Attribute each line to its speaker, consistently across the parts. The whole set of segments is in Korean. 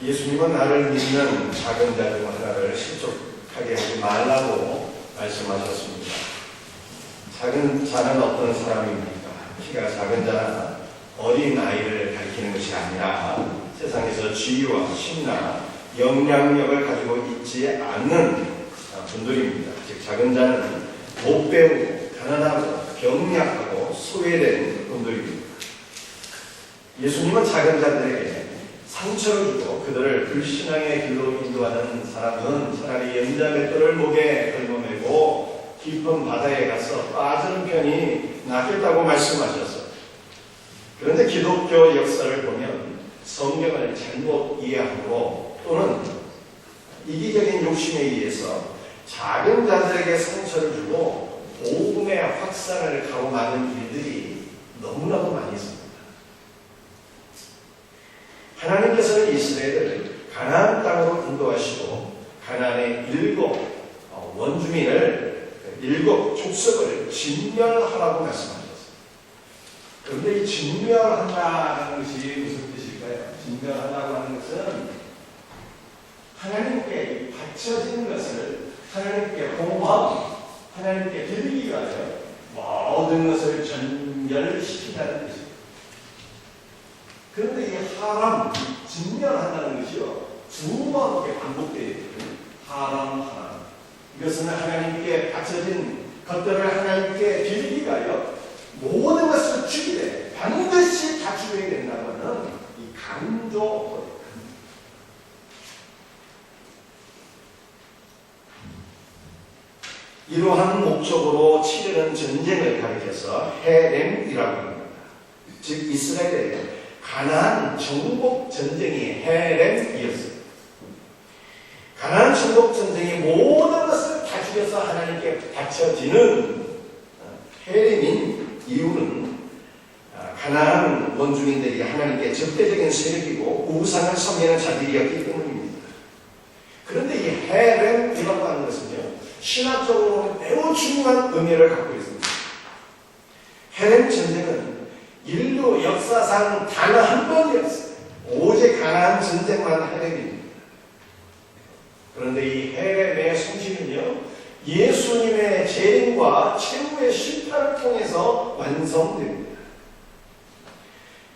Speaker 1: 예수님은 나를 믿는 작은 자 중 하나를 실족하게 하지 말라고 말씀하셨습니다. 작은 자는 어떤 사람입니까? 키가 작은 자나 어린 아이를 가리키는 것이 아니라 세상에서 지위와 힘이나 영향력을 가지고 있지 않는 분들입니다. 즉 작은 자는 못 배우고 가난하고 병약하고 소외된 분들입니다. 예수님은 작은 자들에게 상처를 주고 그들을 불신앙의 길로 인도하는 사람은 차라리 연자맷돌을 목에 걸머매고 깊은 바다에 가서 빠지는 편이 낫겠다고 말씀하셨어요. 그런데 기독교 역사를 보면 성경을 잘못 이해하고 또는 이기적인 욕심에 의해서 작은 자들에게 상처를 주고 복음의 확산을 가로막는 일들이 너무나도 많이 있습니다. 하나님께서는 이스라엘을 가나안 땅으로 인도하시고 가나안의 7 원주민을 7 족속을 진멸하라고 말씀하셨어요. 그런데 이 진멸한다는 것이 무슨 뜻일까요? 진멸한다고 하는 것은 하나님께 바쳐진 것을 하나님께 봉헌, 하나님께 드리기 위하여 모든 것을 전멸시킨다는 뜻입니다. 그런데 이 하람, 진멸한다는 것이요, 2번 이렇게 반복되어 있거든요. 하람. 이것은 하나님께 바쳐진 것들을 하나님께 드리기 위하여 모든 것을 주기되 반드시 다 주어야 된다는 이 강조. 이러한 목적으로 치르는 전쟁을 가리켜서 헤렘이라고 합니다. 즉 이스라엘의 가나안 정복 전쟁이 헤렘이었습니다. 가나안 정복 전쟁이 모든 것을 다 죽여서 하나님께 바쳐지는 헤렘인 이유는 가나안 원주민들이 하나님께 적대적인 세력이고 우상을 섬기는 자들이었기 때문입니다. 그런데 이 헤렘이라고 하는 것은요, 신학적으로 매우 중요한 의미를 갖고 있습니다. 헤렘 전쟁은 인류 역사상 단 한 번이었어요. 오직 가나안 전쟁만 헤렘입니다. 그런데 이 헤렘의 성취는요, 예수님의 재림과 최후의 심판을 통해서 완성됩니다.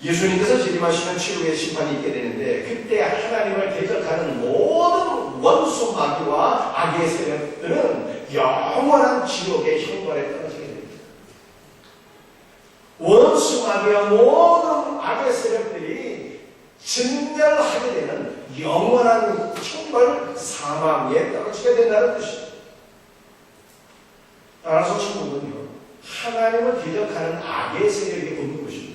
Speaker 1: 예수님께서 재림하시면 최후의 심판이 있게 되는데 그때 하나님을 대적하는 모든 원수 마귀와 악의 세력들은 영원한 지옥의 형벌에 떨어지게 됩니다. 원수 마귀와 모든 악의 세력들이 진멸하게 되는 영원한 형벌 사망에 떨어지게 된다는 뜻입니다. 따라서 천국은요, 하나님을 대적하는 악의 세력이 없는 것입니다.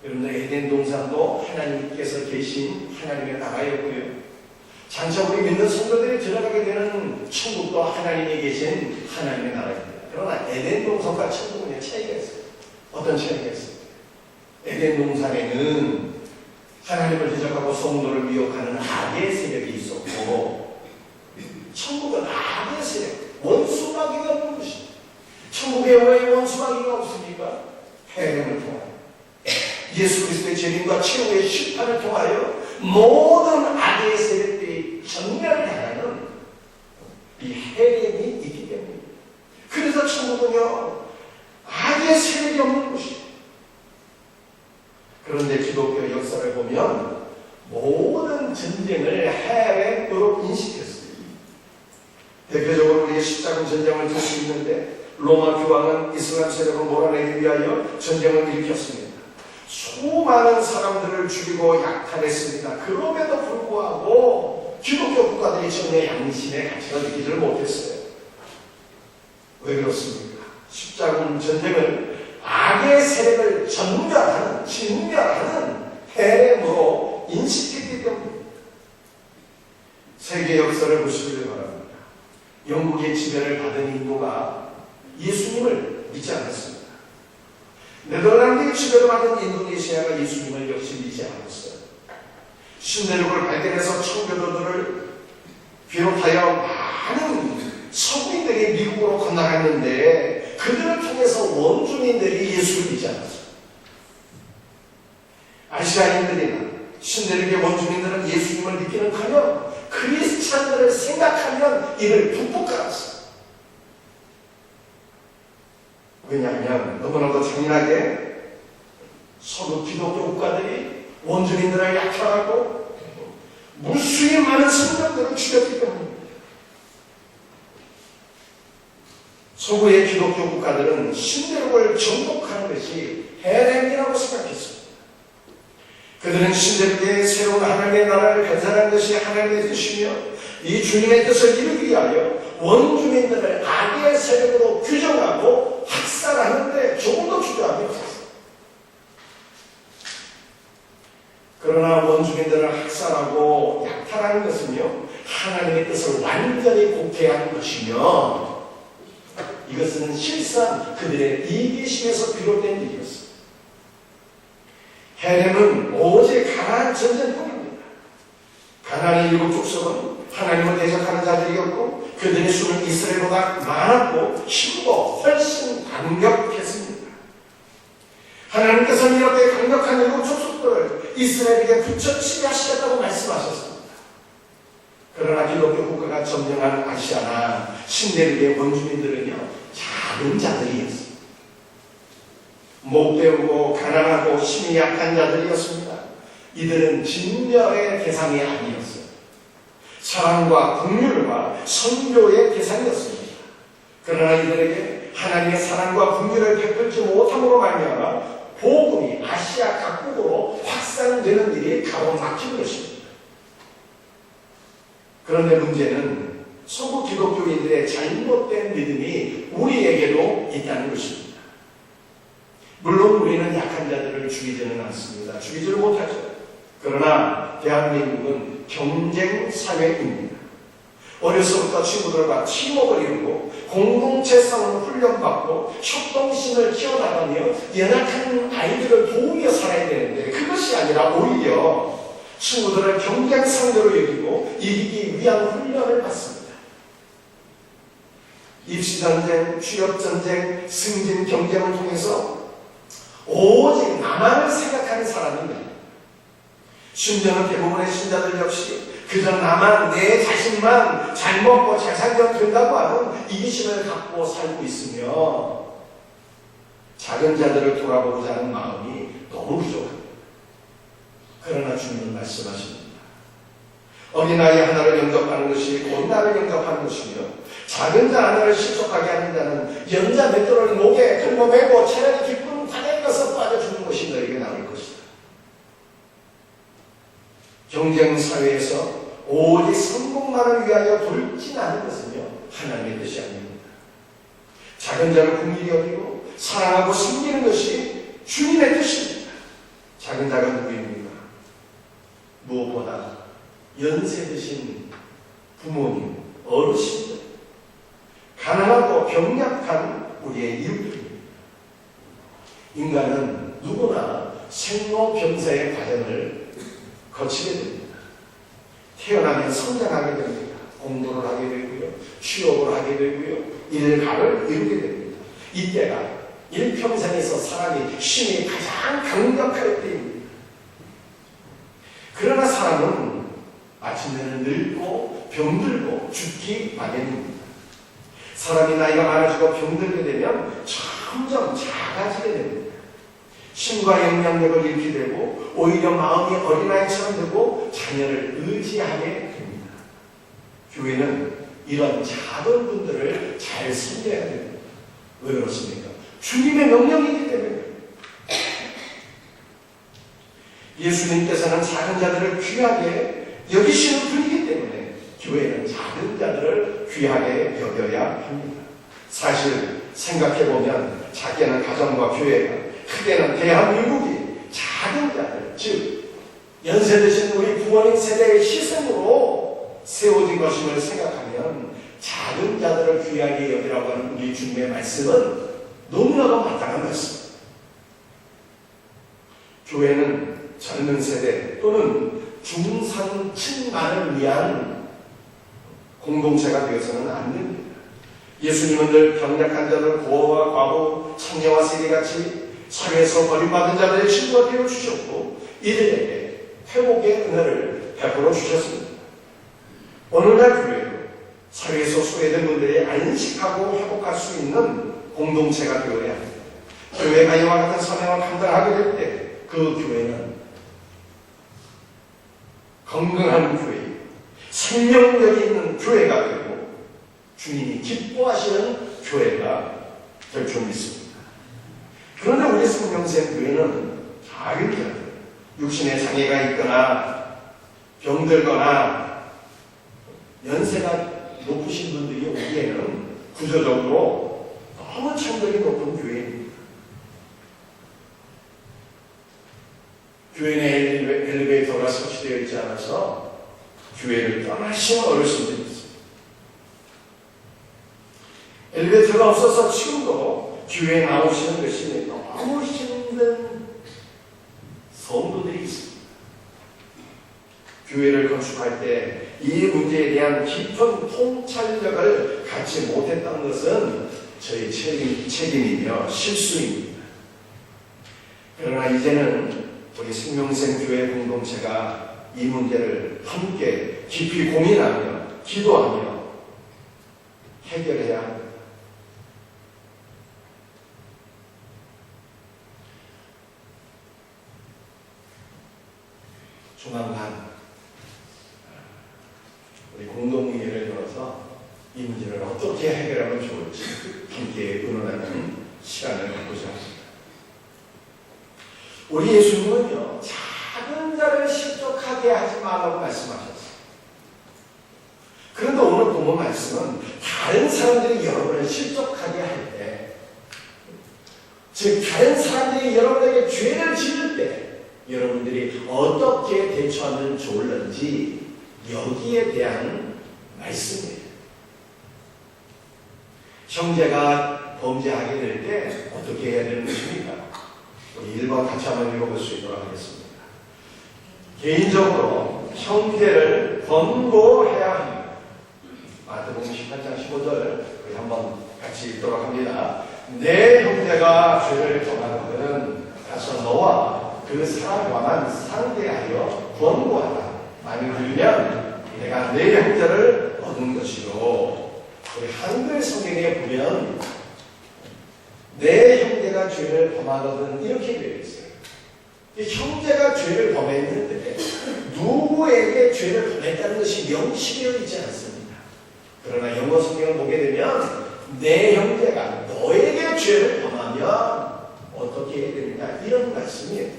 Speaker 1: 여러분들 에덴 동산도 하나님께서 계신 하나님의 나라였고요, 장차 우리 믿는 성도들이 들어가게 되는 천국도 하나님이 계신 하나님의 나라입니다. 그러나 에덴 동산과 천국은 차이가 있어요. 어떤 차이가 있어요? 에덴 동산에는 하나님을 대적하고 성도를 미혹하는 악의 세력이 있었고, 천국은 악의 세력, 원수 마귀가 없는 것입니다. 천국에 왜 원수 마귀가 없습니까? 헤렘을 통하여 예수 그리스도의 재림과 최후의 심판을 통하여 모든 악의 세력들이 전멸당하는 이 헤렘이 있기 때문입니다. 그래서 천국은요, 악의 세력이 없는 곳입니다. 그런데 기독교 역사를 보면 모든 전쟁을 헤렘으로 인식했습니다. 대표적으로 우리의 십자군 전쟁을 들 수 있는데 로마 교황은 이슬람 세력을 몰아내기 위하여 전쟁을 일으켰습니다. 수많은 사람들을 죽이고 약탈했습니다. 그럼에도 불구하고 기독교 국가들이 전혀 양심의 가치를 느끼지를 못했어요. 왜 그렇습니까? 십자군 전쟁을 악의 세력을 전멸하는, 진멸하는 헤렘으로 인식했기 때문입니다. 세계 역사를 보시길 바랍니다. 영국의 지배를 받은 인도가 예수님을 믿지 않았습니다. 네덜란드의 지배를 받은 인도네시아가 예수님을 역시 믿지 않았어요. 신대륙을 발견해서 청교도들을 비롯하여 많은 서구인들이 미국으로 건너갔는데 그들을 통해서 원주민들이 예수를 믿지 않았어요. 아시아인들이나 신대륙의 원주민들은 예수님을 믿기는커녕 크리스찬들을 생각하면 이를 북북 깔았어요. 왜냐하면 너무나도 잔인하게 서구 기독교 국가들이 원주민들을 약탈하고 무수히 많은 성도들을 죽였기 때문입니다. 서구의 기독교 국가들은 신대륙을 정복하는 것이 해렘이라고 생각했습니다. 그들은 신대륙의 새로운 하나님의 나라를 건설하는 것이 하나님의 뜻이며 이 주님의 뜻을 이루기 위하여 원주민들을 악의 세력으로 규정하고 학살하는 데 조금도 주저함이 없었습니다. 그러나 원주민들을 학살하고 약탈하는 것은요, 하나님의 뜻을 완전히 곡해하는 것이며 이것은 실상 그들의 이기심에서 비롯된 일이었습니다. 헤렘은 오직 가나안 전쟁뿐입니다. 가나안의 일곱 족속은 하나님을 대적하는 자들이었고 그들의 수는 이스라엘보다 많았고 힘도 훨씬 강력했습니다. 하나님께서는 이렇게 강력한 일곱 족속들을 이스라엘에게 붙여 치유하시겠다고 말씀하셨습니다. 그러나 기독교 국가가 점령한 아시아나 신대륙의 원주민들은요, 작은 자들이었습니다. 못배우고 가난하고 힘이 약한 자들이었습니다. 이들은 진멸의 대상이 아니었어요. 사랑과 긍휼과 선교의 대상이었습니다. 그러나 이들에게 하나님의 사랑과 긍휼을 베풀지 못함으로 말미암아 복음이 아시아 각국으로 확산되는 일이 가로막힌 것입니다. 그런데 문제는 서구 기독교인들의 잘못된 믿음이 우리에게도 있다는 것입니다. 물론 우리는 약한 자들을 죽이지는 않습니다. 죽이지를 못하죠. 그러나 대한민국은 경쟁 사회입니다. 어려서부터 친구들과 팀워크를 이루고 공동체 싸움을 훈련받고 협동심을 키워나가며 연약한 아이들을 도우며 살아야 되는데 그것이 아니라 오히려 친구들을 경쟁 상대로 여기고 이기기 위한 훈련을 받습니다. 입시전쟁, 취업전쟁, 승진 경쟁을 통해서 오직 나만을 생각하는 사람입니다. 심지어는 대부분의 신자들 역시 그저 나만, 내 자신만 잘 먹고 잘 살면 된다고 하는 이기심을 갖고 살고 있으며 작은 자들을 돌아보고자 하는 마음이 너무 부족합니다. 그러나 주님은 말씀하십니다. 어린아이 하나를 영접하는 것이 곧 나를 영접하는 것이며 작은 자 하나를 실족하게 하는 자는 연자 맷돌을 목에 걸머매고 차라리 기쁜 바다에 가서 빠져 죽는 것이 너에게 나을 것이다. 경쟁 사회에서 오직 성공만을 위하여 돌진하는 것은요, 하나님의 뜻이 아닙니다. 작은 자를 긍휼히 여기고 사랑하고 섬기는 것이 주님의 뜻입니다. 작은 자가 누구입니까? 무엇보다 연세 드신 부모님, 어르신들, 가난하고 병약한 우리의 이웃들입니다. 인간은 누구나 생로병사의 과정을 거치게 됩니다. 태어나면 성장하게 됩니다. 공부를 하게 되고요, 취업을 하게 되고요, 일가를 이루게 됩니다. 이때가 일평생에서 사람이 힘이 가장 강력할 때입니다. 그러나 사람은 마침내는 늙고 병들고 죽기 마련입니다. 사람이 나이가 많아지고 병들게 되면 점점 작아지게 됩니다. 힘과 영향력을 잃게 되고 오히려 마음이 어린아이처럼 되고 자녀를 의지하게 됩니다. 교회는 이런 작은 분들을 잘 섬겨야 됩니다. 왜 그렇습니까? 주님의 명령이기 때문에. 예수님께서는 작은 자들을 귀하게 여기시는 분이기 때문에 교회는 작은 자들을 귀하게 여겨야 합니다. 사실 생각해보면 작게는 가정과 교회가, 크게는 대한민국이 작은 자들, 즉 연세 드신 우리 부모님 세대의 희생으로 세워진 것임을 생각하면 작은 자들을 귀하게 여기라고 하는 우리 주님의 말씀은 너무나도 마땅한 말씀입니다. 교회는 젊은 세대 또는 중산층만을 위한 공동체가 되어서는 안 됩니다. 예수님은 늘 병약한 자들, 고아와 과부, 창녀와 세리같이 사회에서 버림받은 자들의 친구가 되어주셨고 이들에게 회복의 은혜를 베풀어 주셨습니다. 오늘날 교회도 사회에서 소외된 분들이 안식하고 회복할 수 있는 공동체가 되어야 합니다. 교회가 이와 같은 사명을 감당하게 될 때 그 교회는 건강한 교회, 생명력이 있는 교회가 되고 주님이 기뻐하시는 교회가 될 줄 믿습니다. 그런데 우리 생명샘 교회는 작은 교회, 육신에 장애가 있거나 병들거나 연세가 높으신 분들이 오기에는 구조적으로 너무 천덕이 높은 교회입니다. 교회 내 엘리베이터가 설치되어 있지 않아서 교회를 떠나시는 어르신들이 있습니다. 엘리베이터가 없어서 지금도 교회에 나오시는 것이 너무 힘든 성도들이 있습니다. 교회를 건축할 때 이 문제에 대한 깊은 통찰력을 갖지 못했다는 것은 저희 책임이며 실수입니다. 그러나 이제는 우리 생명샘 교회 공동체가 이 문제를 함께 깊이 고민하며 기도하며 해결해야 합니다. 조만간 우리 공동회의를 열어서 이 문제를 어떻게 해결하면 좋을지 함께 의논하는 시간을 갖고자 합니다. 우리 예수님은요, 작은 자를 실족하게 하지 말라고 말씀하셨어요. 그런데 오늘 본문 말씀은 다른 사람들이 여러분을 실족하게 할 때, 즉 다른 사람들이 여러분에게 죄를 지을 때 여러분들이 어떻게 대처하면 좋을는지 여기에 대한 말씀이에요. 형제가 범죄하게 될 때 어떻게 해야 되는 것입니까? 우리 1번 같이 한번 읽어볼 수 있도록 하겠습니다. 개인적으로 형제를 권고해야 합니다. 마태복음 18장 15절 우리 한번 같이 읽도록 합니다. 내 형제가 죄를 범하거든 가서 너와 그 사람과만 상대하여 권고하라. 만일 들면 내가 내 형제를 얻은 것이요. 우리 한글 성경에 보면 내 형제가 죄를 범하거든 이렇게 되어 있어요. 형제가 죄를 범했는데 누구에게 죄를 범했다는 것이 명시되어 있지 않습니다. 그러나 영어 성경을 보게 되면 내 형제가 너에게 죄를 범하면 어떻게 해야 되느냐 이런 말씀이에요.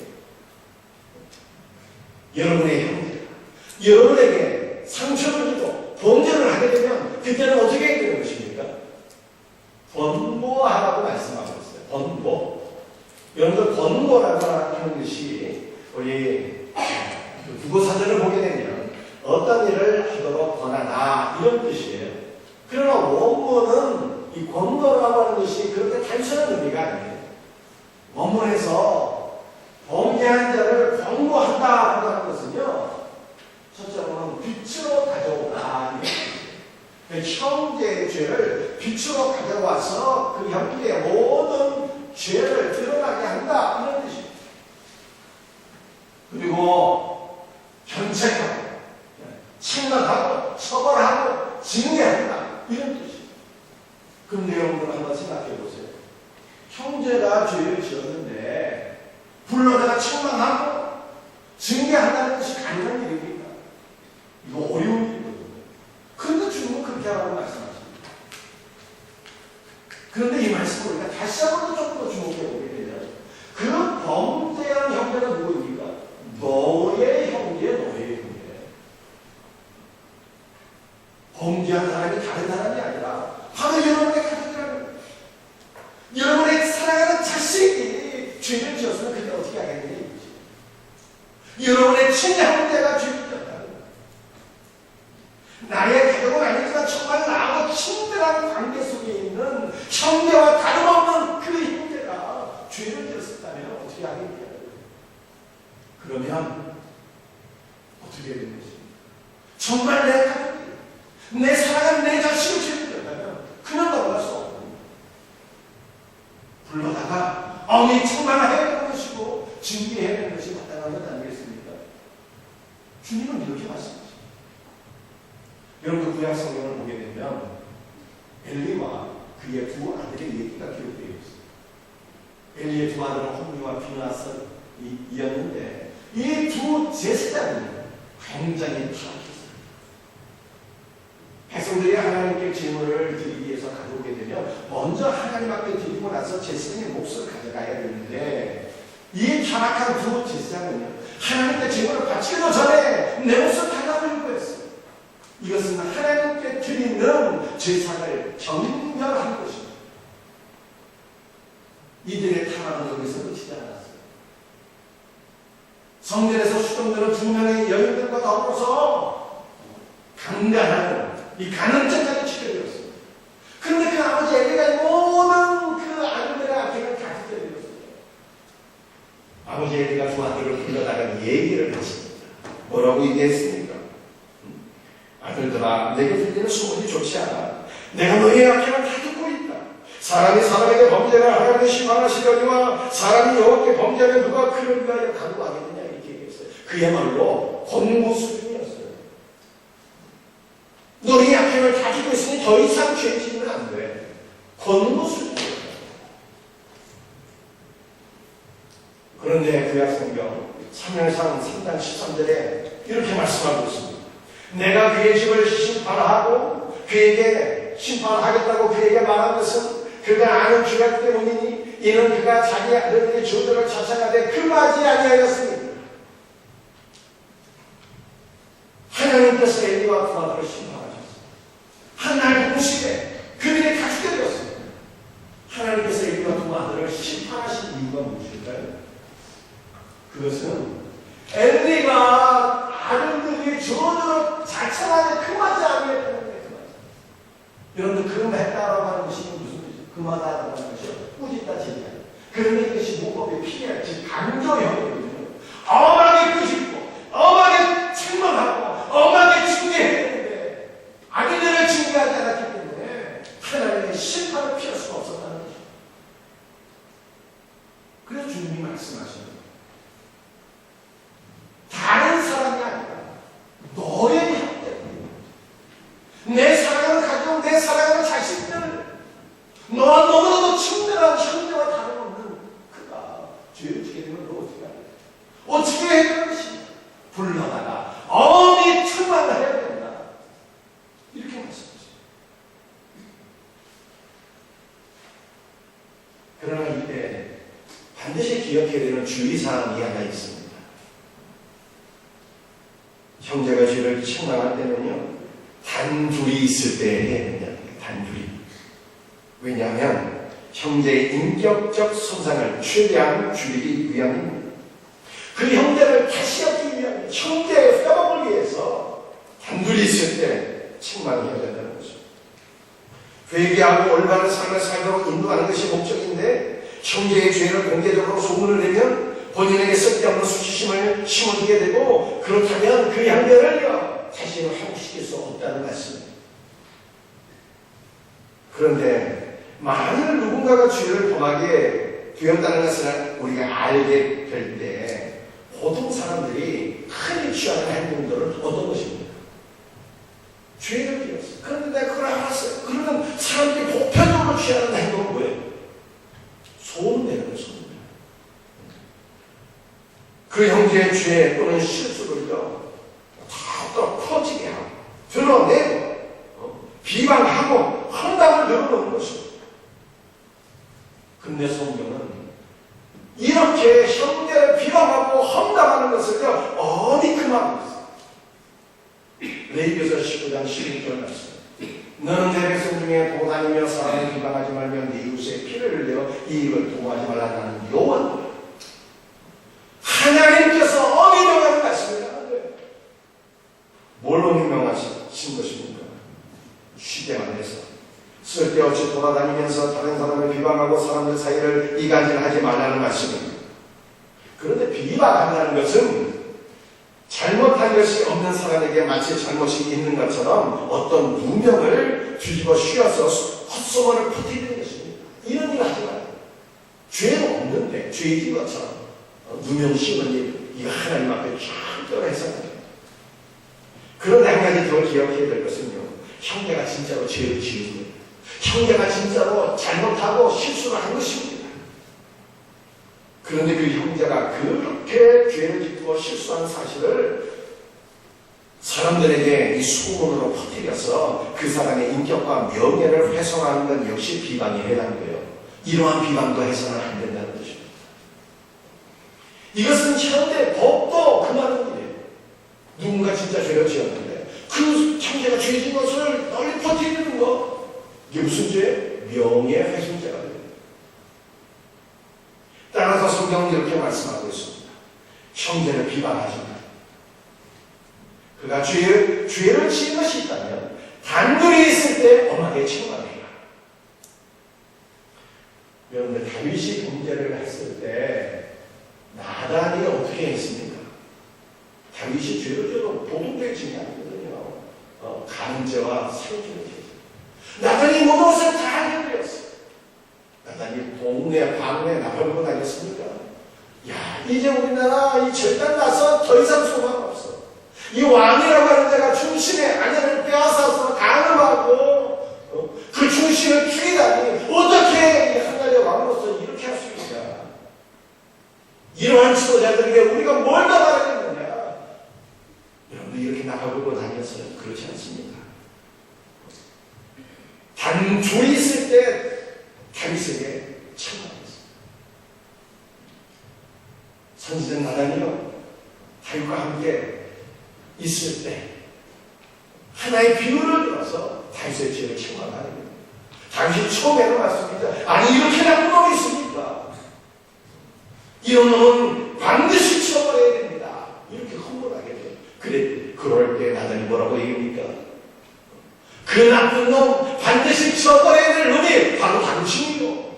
Speaker 1: 여러분의 형제가 여러분에게 상처를 주고 범죄를 하게 되면 그때는 어떻게 해야 되는 것입니까? 권고하라고 말씀하고 있어요. 권고. 여러분들 권고라고 하는 것이 우리 국어사전을 보게 되면 어떤 일을 하도록 권하다 이런 뜻이에요. 그러나 원문은 이 권고라고 하는 것이 그렇게 단순한 의미가 아니에요. 원문에서 범죄한 자를 권고한다고 하는 것은요, 첫째로는 빛으로 가져오라. 형제의 죄를 빛으로 가져와서 그 형제의 모든 죄를 드러나게 한다. 이런 뜻입니다. 그리고 견책하고, 책망하고, 처벌하고, 징계한다. 이런 뜻입니다. 그런데 여러분 한번 생각해 보세요. 형제가 죄를 지었는데, 불러다가 책망하고, 징계한다는 것이 가능한 일입니까? 이거 어려운 일이거든요. 그런데 주님은 그렇게 하라고 말씀하십니다. 그런데 이 말씀을 우리가 다시 한번 조금 더 주목해 보게 되면 그 범죄한 형제가 누구입니까? 너의 형제, 너의 형제. 범죄한 사람이 다른 사람이 아니라 바로 여러분의 가족이라는 거예요. 여러분의 사랑하는 자식이 죄를 지었으면 그때 어떻게 하겠느냐 이거지. 여러분의 친형제가 죄를 지었다는 거예요. 나의 가족은 아니지만 정말 나하고 친밀한 관계 속에 있는 형제와 다름없는 그 형제가 죄를 지었다면 어떻게 하겠냐. 그러면 어떻게 되는 것입니까? 정말 내 가족이, 내 사랑하는 내 자식이 죄를 지었다면 그냥 넘어갈 수 없는 거예요. 불러다가 어미 책망을 해야 되는 것이고 징계해야 되는 것이 마땅한 것 아니겠습니까? 주님은 이렇게 말씀하십니다. 여러분도 구약 성경을 보게 되면 엘리와 그의 두 아들의 얘기가 기록되어 있습니다. 엘리의 두 아들은 홈리와 피느하스이었는데 이 두 제사장이 굉장히 타락했어요. 백성들이 하나님께 제물을 드리기 위해서 가져오게 되면 먼저 하나님 앞에 드리고 나서 제사장의 몫을 가져가야 되는데 이 타락한 두 제사장은요, 하나님께 제물을 바치기도 전에 내 몫을 달라고 했어요. 이것은 하나님께 드리는 제사를 정멸한 것입니다. 이들의 타락은 여기서 끝이지 않았어요. 성전에서 수종되는 두 명의 여인들과 더불어서 강간하는 이 간음죄까지 치러졌어요. 그런데 그 아버지 엘리가 모든 그 아들들의 앞에는 다 찢어졌어요. 아버지 엘리가 두 아들을 불러다가 얘기를 했습니다. 뭐라고 얘기했습니까? 아들들아, 내게 들리는 소문이 좋지 않아. 내가 너희의 악행을 다 듣고 있다. 사람이 사람에게 범죄를 하나님의 심판하시려니와 사람이 여호와께 범죄하면 누가 그를 위하여 간구하겠느냐, 이렇게 얘기했어요. 그야말로 권고 수준이었어요. 너희의 악행을 다 듣고 있으니 더 이상 죄 지으면 안 돼. 권고 수준이었어요. 그런데 구약 성경 사무엘상 3장 13절에 이렇게 말씀하고 있습니다. 내가 그의 집을 심판하고 그에게 심판하겠다고 그에게 말한 것은 그가 아는 죄악 때문이니 이는 그가 자기 아들들의 죄들을 자책하되 금하지 아니하였습니다. 하나님께서 엘리와 두 아들을 심판하셨습니다. 한날 동시에 그들이 다 죽여졌습니다. 하나님께서 엘리와 두 아들을 심판하신 이유가 무엇일까요? 그것은 엘리가 아들들이 저주로 자책하되 금하지 않으려는 거예요. 여러분들 금했다라고 하는 것이 무슨 뜻이죠? 금하다라고 하는 것이요, 꾸짖다 제기하다. 그런데 이것이 문법의 필요한 즉 강조형이거든요. 엄하게 꾸짖고 엄하게 책망하고 엄하게 징계했는데 아들들을 징계하지 않았기 때문에 하나님의 심판을 피할 수가 없었다는 거죠. 그래서 주님이 말씀하시는 다른 사람이 아니라 너의 형제, 내 사랑을 가지고 내 사랑하는 자식들, 너와 너무나도 친밀한 형제와 다름없는 그가 죄를 지게 되면 너 어떻게 하냐? 어떻게 해야 되는 것이냐? 불러다가 엄히 책망을 해야 된다. 이렇게 말씀하십니다. 그러나 이때 반드시 기억해야 되는 주의사항이 하나 있습니다. 형제가 죄를 책망할 때는요, 단둘이 있을 때 해야 된다. 단둘이. 왜냐하면 형제의 인격적 손상을 최대한 줄이기 위함입니다. 그 형제를 다시 얻기 위함, 형제의 회복을 위해서 단둘이 있을 때 책망해야 된다는 거죠. 회개하고 올바른 삶을 살도록 인도하는 것이 목적인데 형제의 죄를 공개적으로 소문을 내면 본인에게 쓸데없는 수치심을 심어주게 되고 그렇다면 그 양면을요 자신을 회복시킬 수 없다는 말씀입니다. 그런데 만일 누군가가 죄를 범하게 되었다는 것을 우리가 알게 될 때 보통 사람들이 흔히 취하는 행동들은 어떤 것입니까? 죄를 지었어요. 그런데 내가 그걸 알았어요. 그러면 사람들이 보편적으로 취하는 행동은 뭐예요? 소문내는 거예요. 소문내는. 그 형제의 죄 또는 실수를요 더 퍼지게 하고 드러내고 비방하고 험담을 늘어놓는 것입니다. 근데 성경은 이렇게 형제를 비방하고 험담하는 것을요 어디 금하고 있어요. 레위기서 19장 16절 말씀. 너는 내 백성 중에 도다니며 사람을 비방하지 말며 네 이웃의 피를 흘려 이 일을 도모하지 말라는 여호와는 하나님께서 어디 명하는 말씀이라는 거예요. 뭘로 명하신 것입니까? 쉽게 말해서 쓸데없이 돌아다니면서 다른 사람을 비방하고 사람들 사이를 이간질하지 말라는 말씀입니다. 그런데 비방한다는 것은 잘못한 것이 없는 사람에게 마치 잘못이 있는 것처럼 어떤 누명을 뒤집어 씌워서 헛소문을 퍼뜨리는 것입니다. 이런 일 하지 말아요. 죄는 없는데 죄인 것처럼 누명 씌우는 일, 이거 하나님 앞에 절대로 해서는 그런데 한 가지 더 기억해야 될 것은요, 형제가 진짜로 죄를 지은 거예요. 형제가 진짜로 잘못하고 실수를 한 것입니다. 그런데 그 형제가 그렇게 죄를 짓고 실수한 사실을 사람들에게 이 소문으로 퍼뜨려서 그 사람의 인격과 명예를 훼손하는 건 역시 비방에 해당돼요. 이러한 비방도 해서는 안 된다는 것입니다. 이것은 현대 법도 그만한 일이에요. 누군가 진짜 죄를 지었는데 그 형제가 죄 지은 것을 널리 퍼뜨리는 거, 이게 무슨 죄예요? 명예훼손죄가 됩니다. 따라서 성경은 이렇게 말씀하고 있습니다. 형제를 비방하지 마. 그가 죄를 지은 것이 있다면 단둘이 있을 때 엄하게 책망해라. 여러분들, 다윗이 범죄를 했을 때 나단이 어떻게 했습니까? 다윗이 죄를 져도 도둑질 짓는 게 아니거든요. 간죄와 살인죄를 지었어요. 나단이 모든 것을 다 해버렸어요. 나단이 동네 방네 나팔불고 다녔습니까? 야, 이제 우리나라 이 절단 나서 더 이상 소망 없어. 이 왕이라고 하는 자가 충신의 아내를 빼앗아서 간음하고 그 충신을 죽이다니 어떻게 하나님의 왕으로서 이렇게 할 수 있냐. 이러한 지도자들에게 우리가 뭘 더 바라겠느냐. 여러분들 이렇게 나가고 다녔어요? 그렇지 않습니다. 단둘이 있을 때 다윗에게 책망했습니다. 선지자 나단이요, 다윗과 함께 있을 때 하나의 비유를 들어서 다윗의 죄를 책망하는 거예요. 다윗이 처음에는 말씀입니다. 아니, 이렇게 나쁜 놈이 있습니까? 이런 놈은 반드시 처벌해야 됩니다. 이렇게 흥분하게 돼요. 그럴 때 나단이 뭐라고 얘기합니까? 그 나쁜 놈 반드시 처벌해야 될 놈이 바로 당신이요.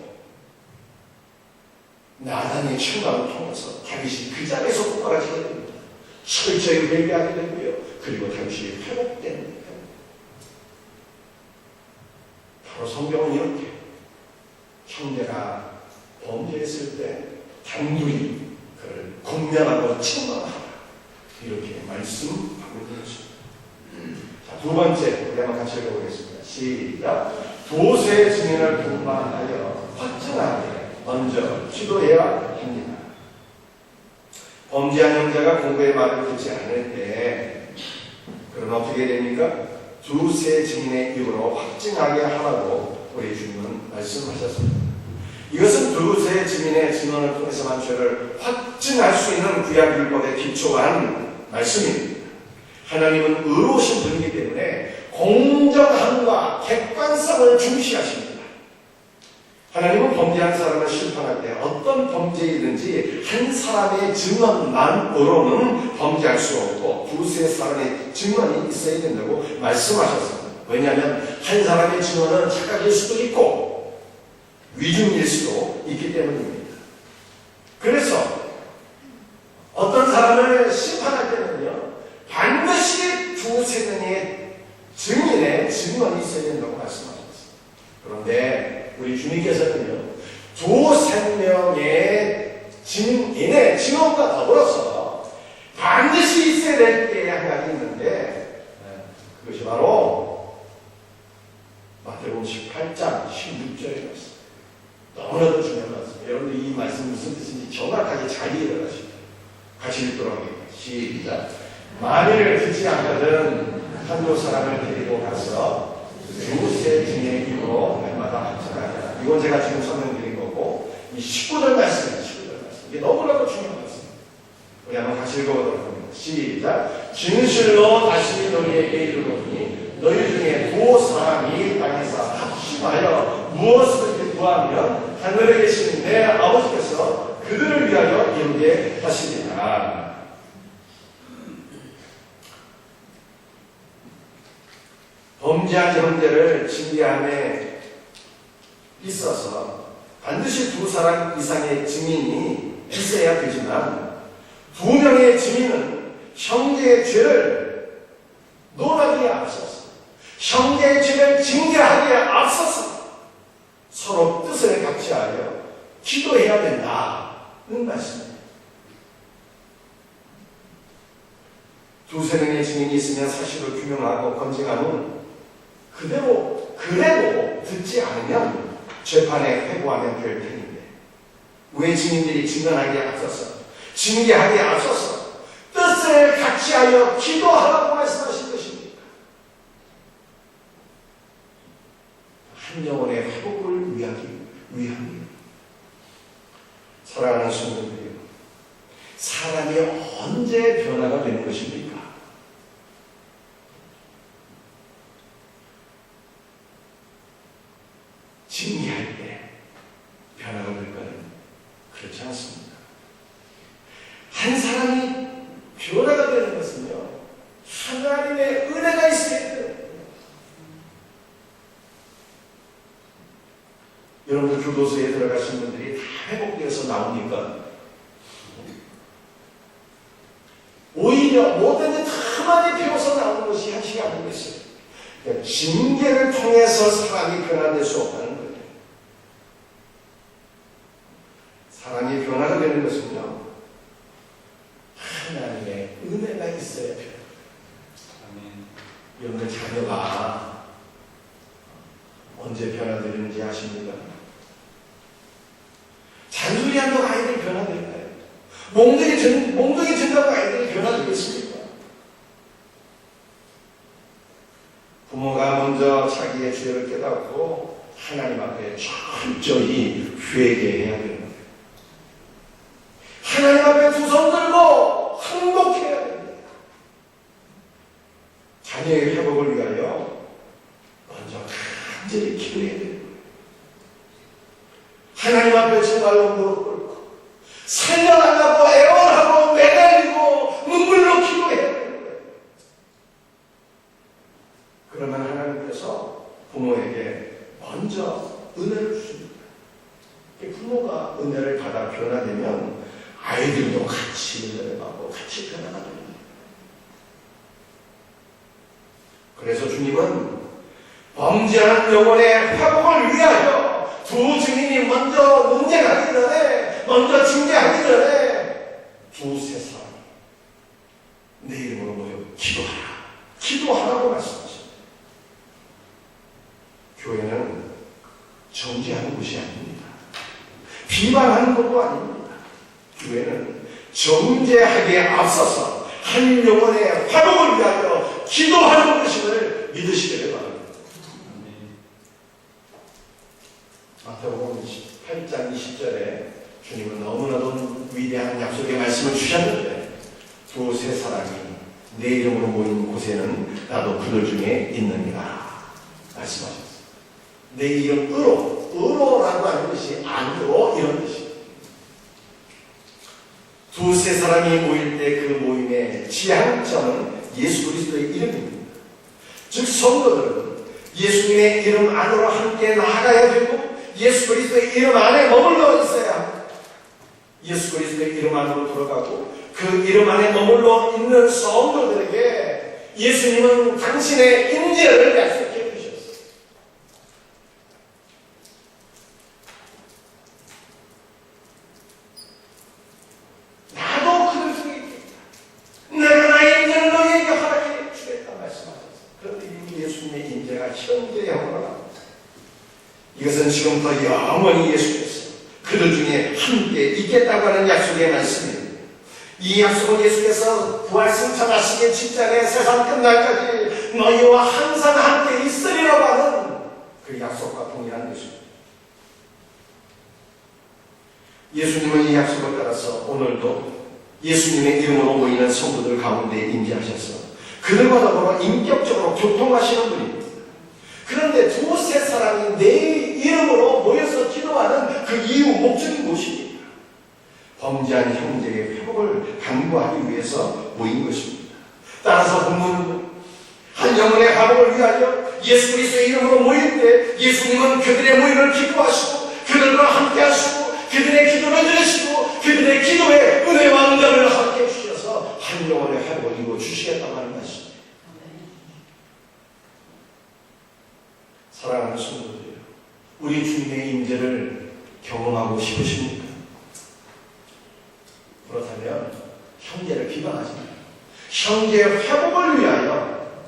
Speaker 1: 나단의 책망을 통해서 다윗이 그 자리에서 똑바라지게 됩니다. 철저히 회개하게 되고요. 그리고 다윗이 회복됩니다. 바로 성경은 이렇게 형제가 범죄했을 때 단둘이 그를 공명하고 책망하라, 이렇게 말씀하고 있는 것입니다. 자, 두 번째, 우리 한번 같이 읽어보겠습니다. 시작. 도세 증인을 동반하여 확증하게 먼저 기도해야 합니다. 범죄한 형제가 공부의 말을 듣지 않을 때 그럼 어떻게 됩니까? 두세 증인의 입으로 확증하게 하라고 우리 주님은 말씀하셨습니다. 이것은 두세 증인의 증언을 통해서만 죄를 확증할 수 있는 구약율법에 기초한 말씀입니다. 하나님은 의로우신 분이기 때문에 공정함과 객관성을 중시하십니다. 하나님은 범죄한 사람을 심판할 때 어떤 범죄이든지 한 사람의 증언만으로는 범죄할 수 없고 두세 사람의 증언이 있어야 된다고 말씀하셨습니다. 왜냐하면 한 사람의 증언은 착각일 수도 있고 위증일 수도 있기 때문입니다. 그래서 어떤 사람을 심판할 때는요, 반드시 두세 명의 증인의 증언이 있어야 된다고 말씀하셨습니다. 그런데 우리 주님께서는요, 두세 명의 증인의 증언과 더불어서 반드시 있어야 될 게 한 가지 있는데, 그것이 바로 마태복음 18장 16절의 말씀. 너무나도 중요한 말씀입니다. 여러분들 이 말씀 무슨 뜻인지 정확하게 잘 이해를 하십시오. 같이 읽도록 하겠습니다. 시작. 만일 듣지 않거든 한두 사람을 데리고 가서 두세 증인의 입으로 날마다 확증하냐. 이건 제가 지금 설명드린 거고, 이 19절 말씀입니다. 19절 말씀. 이게 너무나도 중요한 말씀입니다. 우리 한번 같이 읽어보도록 합니다. 시작. 진실로 다시 너희에게 이르노니 너희 중에 두 사람이 땅에서 합심하여 무엇을 구하면 하늘에 계신 내 아버지께서 그들을 위하여 이루게 하시리라. 범죄한 형제를 징계함에 있어서 반드시 두 사람 이상의 증인이 있어야 되지만, 두 명의 증인은 형제의 죄를 논하기에 앞서서, 형제의 죄를 징계하기에 앞서서 서로 뜻을 같이하여 기도해야 된다는 말씀입니다. 두세 명의 증인이 있으면 사실을 규명하고 검증한 후 그래도 듣지 않으면 재판에 회부하면 될 텐데 왜 증인들이 증언하기에 앞서서 징계하기에 앞서서 뜻을 같이하여 기도하라고 말씀하신 것입니까? 한 영혼의 회복을 위함이요. 사랑하는 성도들이요, 사람이 언제 변화가 되는 것입니까? 징계할 때 변화가 될까요? 그렇지 않습니다. 한 사람이 변화가 되는 것은요, 하나님의 은혜가 있어야 돼요. 여러분들 교도소에 들어가신 분들이 다 회복되어서 나오니까 오히려 뭐든지 다 많이 배워서 나오는 것이 현실이 아니겠어요. 그러니까 징계를 통해서 사람이 변화될 수 없다는 거예요. 사람이 변화가 되는 것은요, 하나님의 은혜가 있어야 돼요. 여러분들 자녀가 언제 변화되는지 아십니까? 잔소리한다고 아이들이 변화될까요? 몽둥이 든다고 아이들이 변화되겠습니까? 부모가 먼저 자기의 죄를 깨닫고 하나님 앞에 철저히 회개해야 되는 거예요. 하나님 앞에 두 손 들고 항복해야 됩니다. 자녀의 회복을 위하여 먼저 간절히 기도해야 돼요. 하나님 앞에 정말로 무릎 꿇고 살려달라고 애원하고 매달리고 눈물로 기도해야 되는 거예요. 그러면 하나님께서 부모에게 먼저 은혜를 주십니다. 부모가 은혜를 받아 변화되면 아이들도 같이 은혜를 받고 같이 변화가 됩니다. 그래서 주님은 범죄한 영혼의 회복을 위하여 두 증인이 먼저 논쟁하기 전에, 먼저 징계하기 전에 두세 사람이 내 이름으로 모여 기도하라고 말씀하십니다. 교회는 정죄하는 곳이 아닙니다. 비방하는 것도 아닙니다. 교회는 정죄하기에 앞서서 한 영혼의 회복을 위하여 기도하는 것임을 믿으시기를 바랍니다. 마태복음 8장 20절에 주님은 너무나도 위대한 약속의 말씀을 주셨는데 두세 사람이 내 이름으로 모인 곳에는 나도 그들 중에 있느니라 말씀하셨습니다. 내 이름으로, 의로라고 하는 것이 안으로 이런 뜻입니다. 두세 사람이 모일 때 그 모임의 지향점은 예수 그리스도의 이름입니다. 즉 성도들은 예수님의 이름 안으로 함께 나아가야 되고 예수 그리스도의 이름 안에 머물러 있어야 합니다. 예수 그리스도의 이름 안으로 들어가고 그 이름 안에 머물러 있는 성도들에게 예수님은 당신의 임재를 약속해 주셨어요. 나도 그들 중에 있겠다. 내가 나의 임재를 너희에게 허락해 주겠다 말씀하셨어요. 그런데 이미 예수님의 임재가 현재에 허락합니다. 이것은 지금부터 영원히 예수께서 그들 중에 함께 있겠다고 하는 약속의 말씀입니다. 이 약속은 예수께서 부활 승천하시기 직전에 세상 끝날까지 너희와 항상 함께 있으리라고 하는 그 약속과 동일한 것입니다. 예수님은 이 약속을 따라서 오늘도 예수님의 이름으로 모이는 성도들 가운데 임재하셔서 그들과 더불어 인격적으로 교통하시는 분입니다. 그런데 두세 사람이 내 이름으로 모여서 기도하는 그 이유, 목적이 무엇입니까? 범죄한 형제의 회복을 간구하기 위해서 모인 것입니다. 따라서 본문은 한 영혼의 회복을 위하여 예수 그리스도의 이름으로 모일 때 예수님은 그들의 모임을 기뻐하시고 그들과 함께 하시고 그들의 기도를 들으시고 그들의 기도에 은혜와 응답을 함께 주셔서 한 영혼의 회복을 이루어 주시겠다고 하는 말씀입니다. 사랑하는 성도들, 우리 주님의 임재를 경험하고 싶으십니까? 그렇다면 형제를 비방하지 마요. 형제 회복을 위하여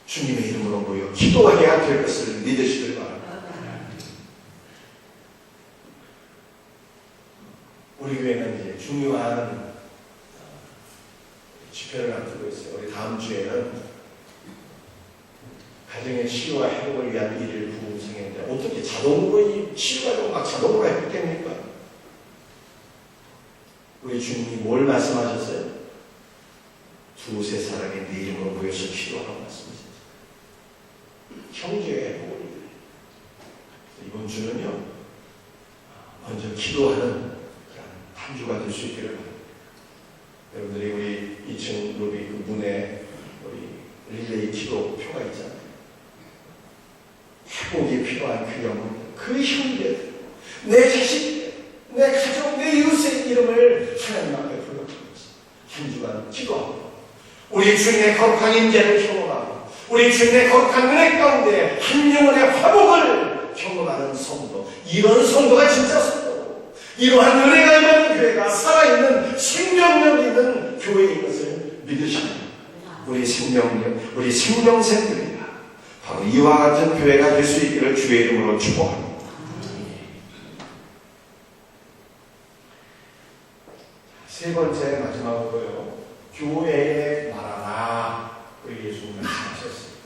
Speaker 1: 주님의 이름으로 모여 기도해야 될 것을 믿으시길 바랍니다. 우리 교회는 이제 중요한 집회를 앞두고 있어요. 우리 다음 주에는 가정의 치유와 회복을 위한 일을 부흥성했는데 어떻게 자동으로 이 치유가 되고 막 자동으로 회복됩니까? 우리 주님이 뭘 말씀하셨어요? 두세 사람이 네 이름으로 모여서 기도하라고 말씀하셨어요. 형제의 회복을 위해. 이번 주는요, 먼저 기도하는 한 주가 될 수 있기를 바랍니다. 여러분들이 우리 2층 로비 그 문에 우리 릴레이 기도 표가 있잖아요. 회복이 필요한 그 영혼, 그 형제들, 내 자식, 내 가족, 내 이웃의 이름을 하나님 앞에 불러드리면서 한 주간 기도하고 우리 주님의 거룩한 임재를 경험하고 우리 주님의 거룩한 은혜 가운데 한 영혼의 회복을 경험하는 성도, 이런 성도가 진짜 성도고 이러한 은혜가 임하는 교회가 살아있는 생명력 있는 교회인 것을 믿으십니다. 우리 생명력, 우리 생명생들이 바로 이와 같은 교회가 될 수 있기를 주의 이름으로 축복합니다. 세 번째 마지막으로요. 교회에 말하라. 우리 예수님 말씀하셨습니다.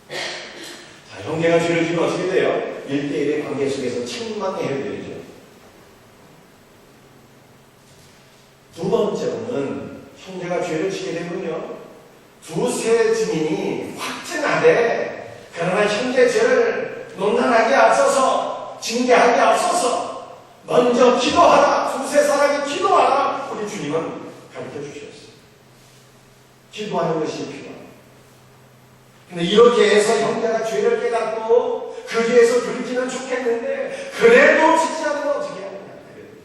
Speaker 1: 자, 형제가 죄를 지면 어떻게 돼요? 1대1의 관계 속에서 책망해야 되죠. 두 번째로는 형제가 죄를 지게 되면요. 두세 증인이 확증하되 그러나 형제 죄를 논란하기 앞서서 징계하기 앞서서 먼저 기도하라. 두세 사람이 기도하라. 우리 주님은 가르쳐 주셨어요. 기도하는 것이 필요합니다. 근데 이렇게 해서 형제가 죄를 깨닫고 그 죄에서 돌이키면 좋겠는데 그래도 짓지 않으면 어떻게 하느냐. 그래도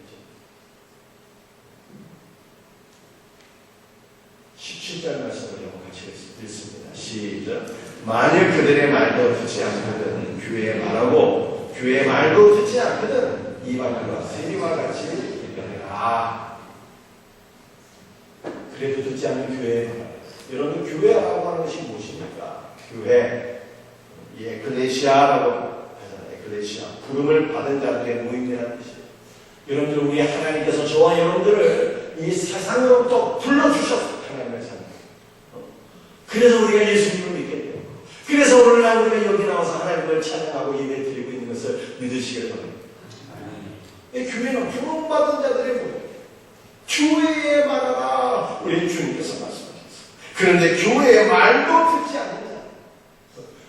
Speaker 1: 17절 말씀을 같이 읽습니다. 시작. 만일 그들의 말도 듣지 않거든 교회에 말하고 교회의 말도 듣지 않거든 이방인과 세리와 같이 일변해라. 그래도 듣지 않는 교회에 말하라. 여러분 교회라고 하는 것이 무엇입니까? 교회, 이 에클레시아라고 하잖아요. 에클레시아, 부름을 받은 자들의 모임이라는 뜻이에요. 여러분들 우리 하나님께서 저와 여러분들을 이 세상으로부터 불러주셨어요. 하나님의 자녀. 그래서 우리가 예수님을 믿게 돼요. 그래서 오늘날 우리가 여기 나와서 하나님을 찬양하고 예배 드리고 있는 것을 믿으시길 바랍니다. 이 교회는 부름받은 자들의 모임. 교회에 말하라. 우리 주님께서 말씀하셨어요. 그런데 교회의 말도 듣지 않는 자.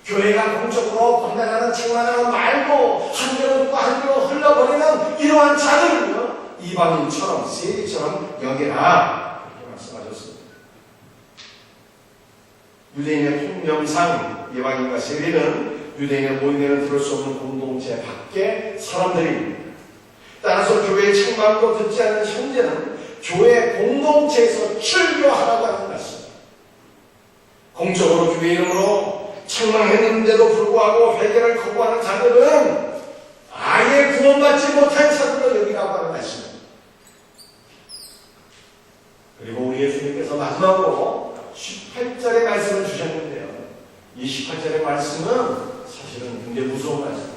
Speaker 1: 교회가 공적으로 건강하는 책망하는 말도 한 귀로 듣고 한 귀로 흘러버리는 이러한 자들은요. 이방인처럼 세리처럼 여기라. 이렇게 말씀하셨습니다. 유대인의 통념상 이방인과 세리는 유대인의 모임에는 들을 수 없는 공동체 밖의 사람들입니다. 따라서 교회의 책망도 듣지 않는 형제는 교회 공동체에서 출교하라고 하는 말씀입니다. 공적으로 교회 이름으로 책망했는데도 불구하고 회개를 거부하는 자들은 아예 구원받지 못한 자들로 여기라고 하는 말씀입니다. 그리고 우리 예수님께서 마지막으로 18절의 말씀을 주셨는데요. 이 18절의 말씀은 사실은 굉장히 무서운 말씀입니다.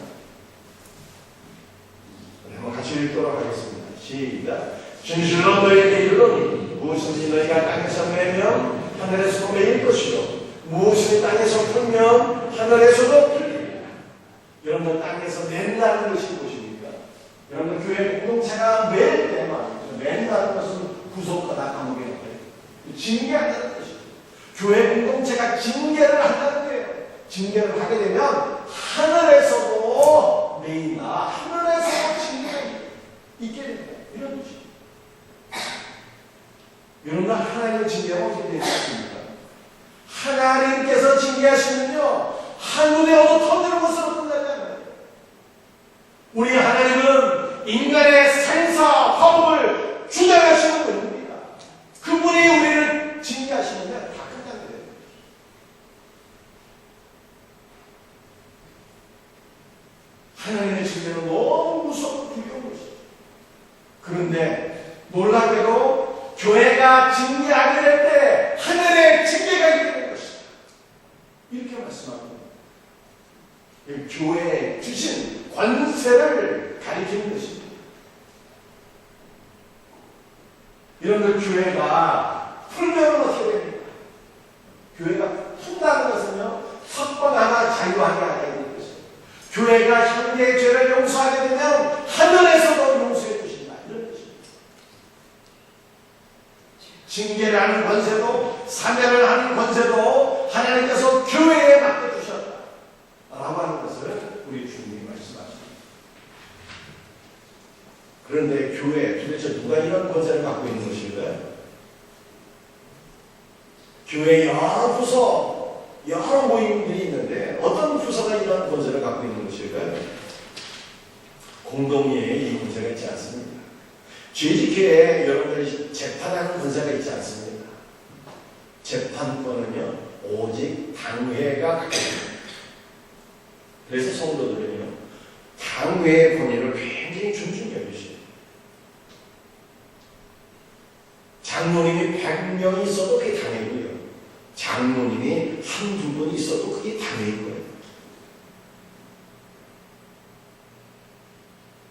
Speaker 1: 한번 같이 읽도록 하겠습니다. 시작. 진실로 너희에게 이르노니 무엇인지 너희가 땅에서 매면 하늘에서도 매일 것이요 무엇이 땅에서 풀면 하늘에서도 풀리리라. 여러분 땅에서 맨다는 것이 무엇입니까? 여러분 교회 공동체가 맬 때만 맨다는 것은 구속하다 감옥에 넣어요. 징계한다는 것이죠. 교회 공동체가 징계를 한다는 거예요. 징계를 하게 되면 하늘에서도 매인다. 하늘에서도 징계가 있게 됩니다. 이런 것이죠. 여러분 하나님의 징계가 어떻게 되지 않습니까? 하나님께서 징계하시면요 한눈에 어도 터지는 것으로 끝나지 않아요. 우리 하나님은 인간의 생사 화복을 주장하시는 분입니다. 그분이 우리를 징계하시면 다 끝나게 돼요. 하나님의 징계는 너무 무섭고 두려운 것이죠. 그런데 놀랍게도 교회가 징계하게 될 때 하늘의 추세를 가리키는 것입니다. 여러분들 교회가 풀면은 어떻게 됩니까? 교회가 푼다는 것은요, 사건 하나 자유하게 하게 되는 것입니다. 교회가 형제의 죄를 용서하게 되면 하늘에서도 용서해 주신다. 이런 것입니다. 징계를 하는 권세도, 사면을 하는 권세도 하나님께서 교회에 맡겨주셨다. 라고 하는 것을 우리 주님이 말씀하십니다. 그런데 교회, 도대체 누가 이런 권세를 갖고 있는 것일까요? 교회 여러 부서, 여러 모임들이 있는데 어떤 부서가 이런 권세를 갖고 있는 것일까요? 공동회에 이 권세가 있지 않습니다. 죄직회에 여러분들이 재판하는 권세가 있지 않습니다. 재판권은요, 오직 당회가 갖고 있습니다. 그래서 성도들은요, 당회의 권위를 굉장히 존중히 여기셔요. 장로님이 100명이 있어도 그게 당회고요. 장로님이 한두 분 있어도 그게 당회인 거예요.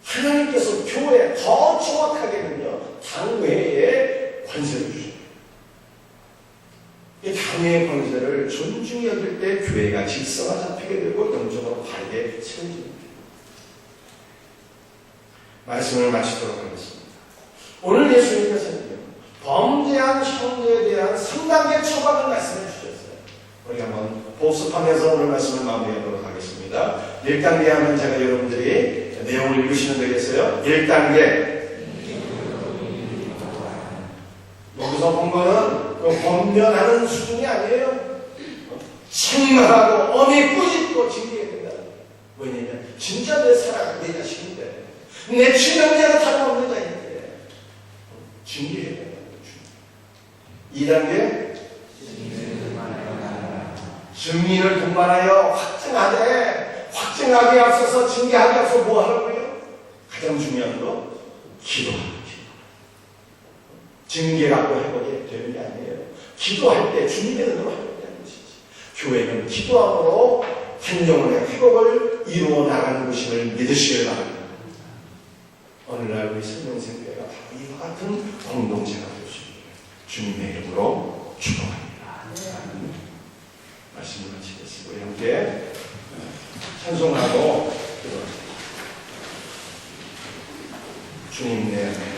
Speaker 1: 하나님께서 교회에 더 정확하게는요, 당회에 권세를 주셔요. 이 당회의 권세를 존중히 여길 때 교회가 질서가 잡히게 되고 영적으로 바르게 세워집니다. 말씀을 마치도록 하겠습니다. 오늘 예수님께서는요, 범죄한 형제에 대한 3단계 처방을 말씀해 주셨어요. 우리 한번 복습하면서 오늘 말씀을 마무리하도록 하겠습니다. 1단계 하면 제가 여러분들이 내용을 읽으시면 되겠어요. 1단계. 여기서 본 거는 권면하는 수준이 아니에요. 책망하고 엄히 꾸짖고 징계해야 된다. 왜냐면 진짜 내 사랑, 내 자식인데, 내 친형제가 다름없는 자인데 징계해야 된다. 2단계 증인을 동반하여 확증하게 앞서서 징계하게 앞서 뭐 하라고요? 가장 중요한 거 기도하는 거. 징계 갖고 해보게 되는 게 아니에요. 기도할 때 주님의 은혜로 회복되는 것이지. 교회는 기도함으로 한 영혼의 회복을 이루어 나가는 것임을 믿으시길 바랍니다. 오늘날 우리 생명생교회가 바로 이와 같은 공동체가 될 수 있기를 주님의 이름으로 축복합니다. 말씀을 마치겠습니다. 우리 함께 찬송하고 기도합니다. 주님 내 안에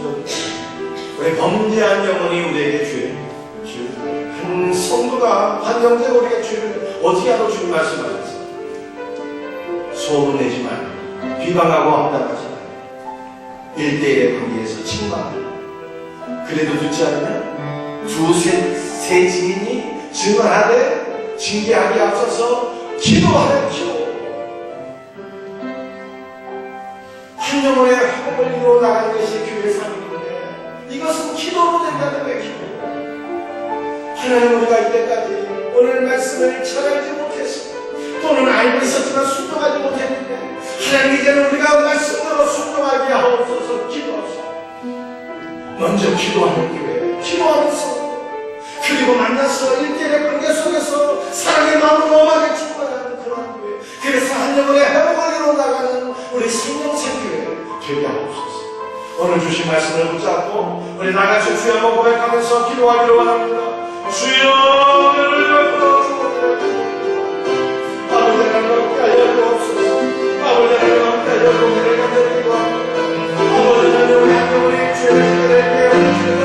Speaker 1: 성도들, 우리 범죄한 영혼이 우리에게 죄를 한 성도가 한 형제가 우리에게 죄를 어떻게 하도 주님 말씀하셨어요. 소문내지 말, 비방하고 함당하지 말, 1대1의 관계에서 책망. 그래도 듣지 않으면 두세 증인이 증언하되 징계하기 앞서서 기도하래. 기도. 한 영혼의 회복을 이루어 나가는 것이 교회의 삶인데 이것은 기도로 된다는 거예요. 기도. 하나님, 우리가 이때까지 오늘 말씀을 잘 알지 못해서 또는 알고 있었지만 순종하지 못했는데 하나님, 이제는 우리가 말씀대로 순종하게 하옵소서. 기도합시다. 먼저 기도하는 교회, 기도하는 성도, 그리고 만나서 1대1의 관계 속에서 사랑의 마음으로 엄하게 충만하는 그런 교회, 그래서 한 영혼의 회복을 이루어 나가는 우리 생명샘교회 되게 하옵소서. 오늘 주신 말씀을 붙잡고 우리 나같이 주여 한번 고백하면서 기도하기로 원합니다. 주여, 나를 아버지 하나님 하여 주옵소서. 아버지 하나님 하여 주옵소서. 아버지 하나님 우리 한 영혼의 죄를 깨닫게 해주시고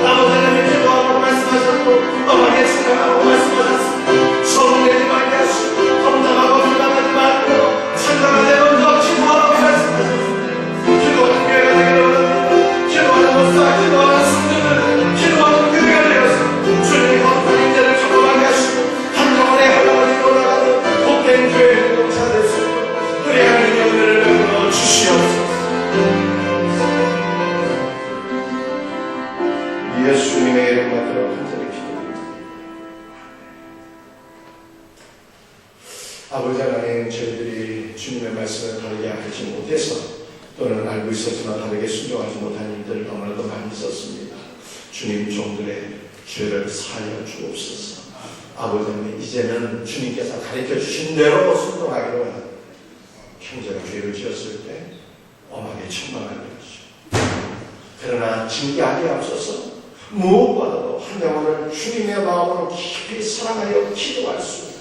Speaker 1: 아버지 하나님 기도하고 말씀하셨고 엄하게 생각하고 말씀하셨습니다. 소문내지 말게 하시고 덤담하고 비방하지 말고 생각하되 먼저 기도하고 말씀하셨습니다. 기도하는 교회가 되기를 원합니다. 기도하는 목사, 기도하는 성도들, 기도하는 교회가 되어서 주님이 거룩한 인자를 경험하게 하시고 한 영혼의 회복을 이루어나가는 복된 교회 공동체가 될 수 있도록 우리 하나님의 은혜를 베풀어 주시옵소서. 예수님의 이름 받들어 간절히 기도드립니다. 아버지 하나님, 저희들이 주님의 말씀을 다르게 알지 못해서 또는 알고 있었지만 다르게 순종하지 못한 일들 너무나도 많이 있었습니다. 주님, 종들의 죄를 사하여 주옵소서. 아버지 하나님, 이제는 주님께서 가르쳐 주신 대로 순종하기로 합니다. 형제가 죄를 지었을 때 엄하게 책망하게 하시고 그러나 징계하기 앞서서 무엇보다도 한 영혼을 주님의 마음으로 깊이 사랑하여 기도할 수 있는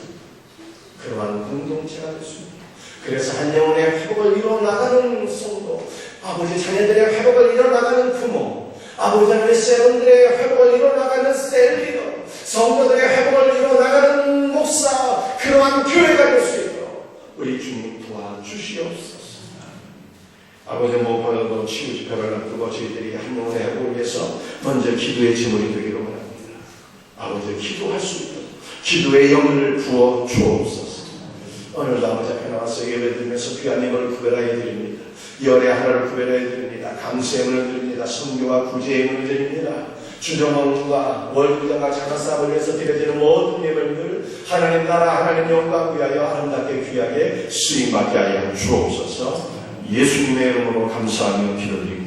Speaker 1: 그러한 공동체가 됐습니다. 그래서 한 영혼의 회복을 이뤄나가는 성도, 아버지 자녀들의 회복을 이뤄나가는 부모, 아버지 하나님의 세븐들의 회복을 이뤄나가는 셀리더, 성도들의 회복을 이뤄나가는 목사, 그러한 교회가 될 수 있도록 우리 주님 도와주시옵소서. 아버지, 무엇보다도 치유 집회를 앞두고 저희들이 한 영혼의 회복을 위해서 먼저 기도의 제물이 되기로 원합니다. 아버지, 기도할 수 있도록 기도의 영을 부어 주옵소서. 오늘도 아버지 앞에 나와서 예배드리면서 귀한 예물을 구별하여 드립니다. 열의 하나를 구별하여 드립니다. 감사의 예물을 드립니다. 성교와 구제의 예물을 드립니다. 주정원과 월구장과 장사업을 위해서 드려지는 모든 예물들 하나님 나라 하나님 영광 위하여 아름답게 귀하게 쓰임받게 하여 주옵소서. 예수님의 이름으로 감사하며 기도드립니다.